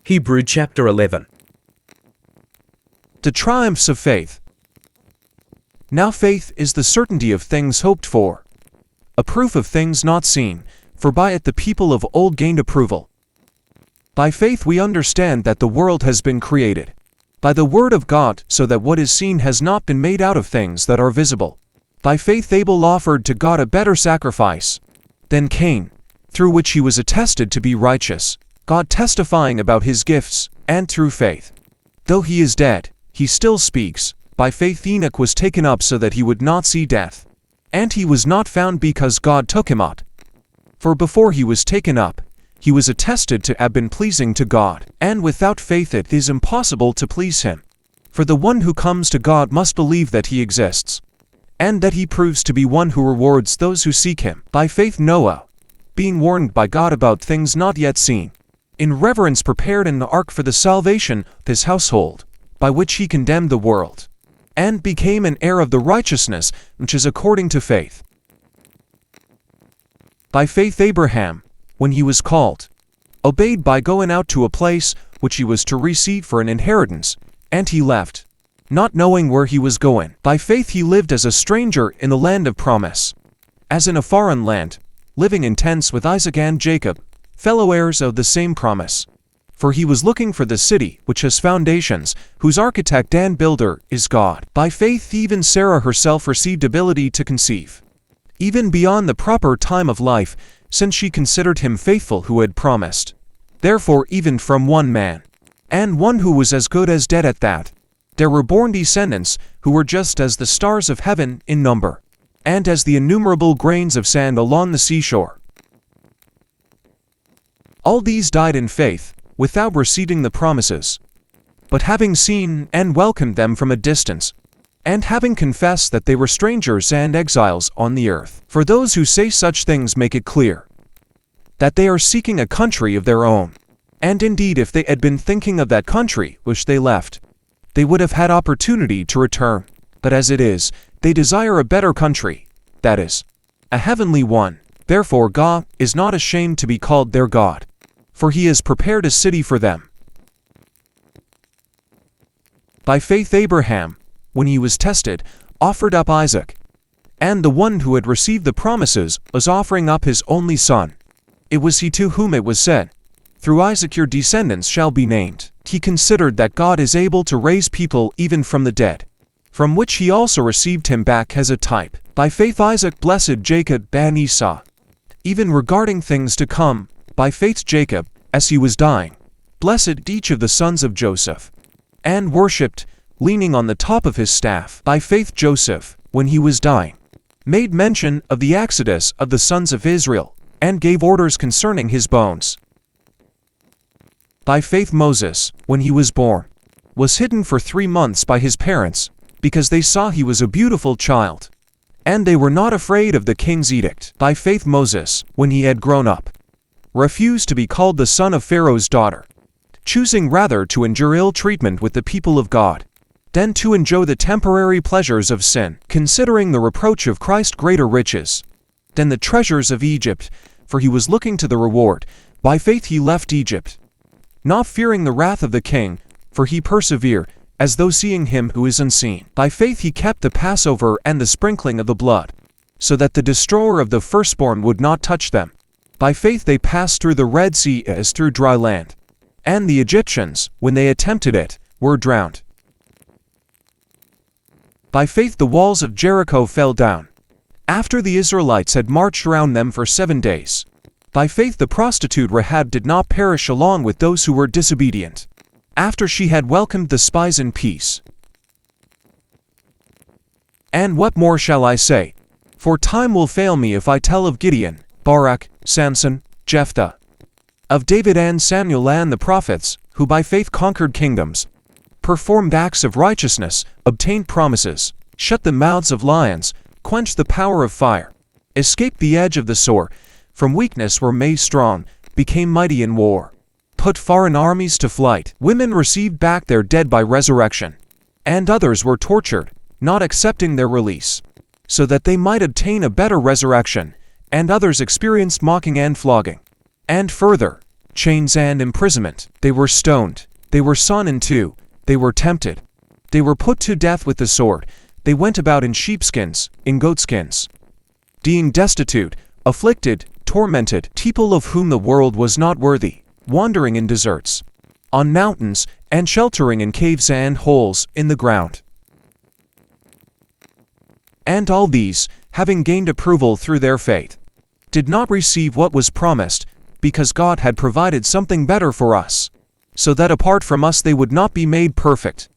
Hebrew chapter 11. The triumphs of faith. Now faith is the certainty of things hoped for, a proof of things not seen, for by it the people of old gained approval. By faith we understand that the world has been created by the word of God, so that what is seen has not been made out of things that are visible. By faith Abel offered to God a better sacrifice than Cain, through which he was attested to be righteous, God testifying about his gifts, and through faith, though he is dead, he still speaks. By faith Enoch was taken up so that he would not see death, and he was not found because God took him up. For before he was taken up, he was attested to have been pleasing to God, and without faith it is impossible to please him. For the one who comes to God must believe that he exists, and that he proves to be one who rewards those who seek him. By faith Noah, being warned by God about things not yet seen, in reverence prepared an ark for the salvation of his household, by which he condemned the world, and became an heir of the righteousness which is according to faith. By faith Abraham, when he was called, obeyed by going out to a place which he was to receive for an inheritance, and he left, not knowing where he was going. By faith he lived as a stranger in the land of promise, as in a foreign land, living in tents with Isaac and Jacob, fellow heirs of the same promise. For he was looking for the city which has foundations, whose architect and builder is God. By faith even Sarah herself received ability to conceive, even beyond the proper time of life, since she considered him faithful who had promised. Therefore even from one man, and one who was as good as dead at that, there were born descendants who were just as the stars of heaven in number, and as the innumerable grains of sand along the seashore. All these died in faith, without receiving the promises, but having seen and welcomed them from a distance, and having confessed that they were strangers and exiles on the earth. For those who say such things make it clear that they are seeking a country of their own. And indeed, if they had been thinking of that country which they left, they would have had opportunity to return. But as it is, they desire a better country, that is, a heavenly one. Therefore God is not ashamed to be called their God, for he has prepared a city for them. By faith Abraham, when he was tested, offered up Isaac, and the one who had received the promises was offering up his only son. It was he to whom it was said, "Through Isaac your descendants shall be named." He considered that God is able to raise people even from the dead, from which he also received him back as a type. By faith Isaac blessed Jacob and Esau, even regarding things to come. By faith Jacob, as he was dying, blessed each of the sons of Joseph, and worshipped, leaning on the top of his staff. By faith Joseph, when he was dying, made mention of the exodus of the sons of Israel, and gave orders concerning his bones. By faith Moses, when he was born, was hidden for 3 months by his parents, because they saw he was a beautiful child, and they were not afraid of the king's edict. By faith Moses, when he had grown up, refused to be called the son of Pharaoh's daughter, choosing rather to endure ill treatment with the people of God, than to enjoy the temporary pleasures of sin, considering the reproach of Christ greater riches than the treasures of Egypt, for he was looking to the reward. By faith he left Egypt, not fearing the wrath of the king, for he persevered, as though seeing him who is unseen. By faith he kept the Passover and the sprinkling of the blood, so that the destroyer of the firstborn would not touch them. By faith they passed through the Red Sea as through dry land, and the Egyptians, when they attempted it, were drowned. By faith the walls of Jericho fell down, after the Israelites had marched around them for 7 days. By faith the prostitute Rahab did not perish along with those who were disobedient, after she had welcomed the spies in peace. And what more shall I say? For time will fail me if I tell of Gideon, Barak, Samson, Jephthah, of David and Samuel and the prophets, who by faith conquered kingdoms, performed acts of righteousness, obtained promises, shut the mouths of lions, quenched the power of fire, escaped the edge of the sword, from weakness were made strong, became mighty in war, put foreign armies to flight. Women received back their dead by resurrection, and others were tortured, not accepting their release, so that they might obtain a better resurrection, and others experienced mocking and flogging. And further, chains and imprisonment. They were stoned. They were sawn in two. They were tempted. They were put to death with the sword. They went about in sheepskins, in goatskins, being destitute, afflicted, tormented, people of whom the world was not worthy, wandering in deserts, on mountains, and sheltering in caves and holes in the ground. And all these, having gained approval through their faith, did not receive what was promised, because God had provided something better for us, so that apart from us they would not be made perfect.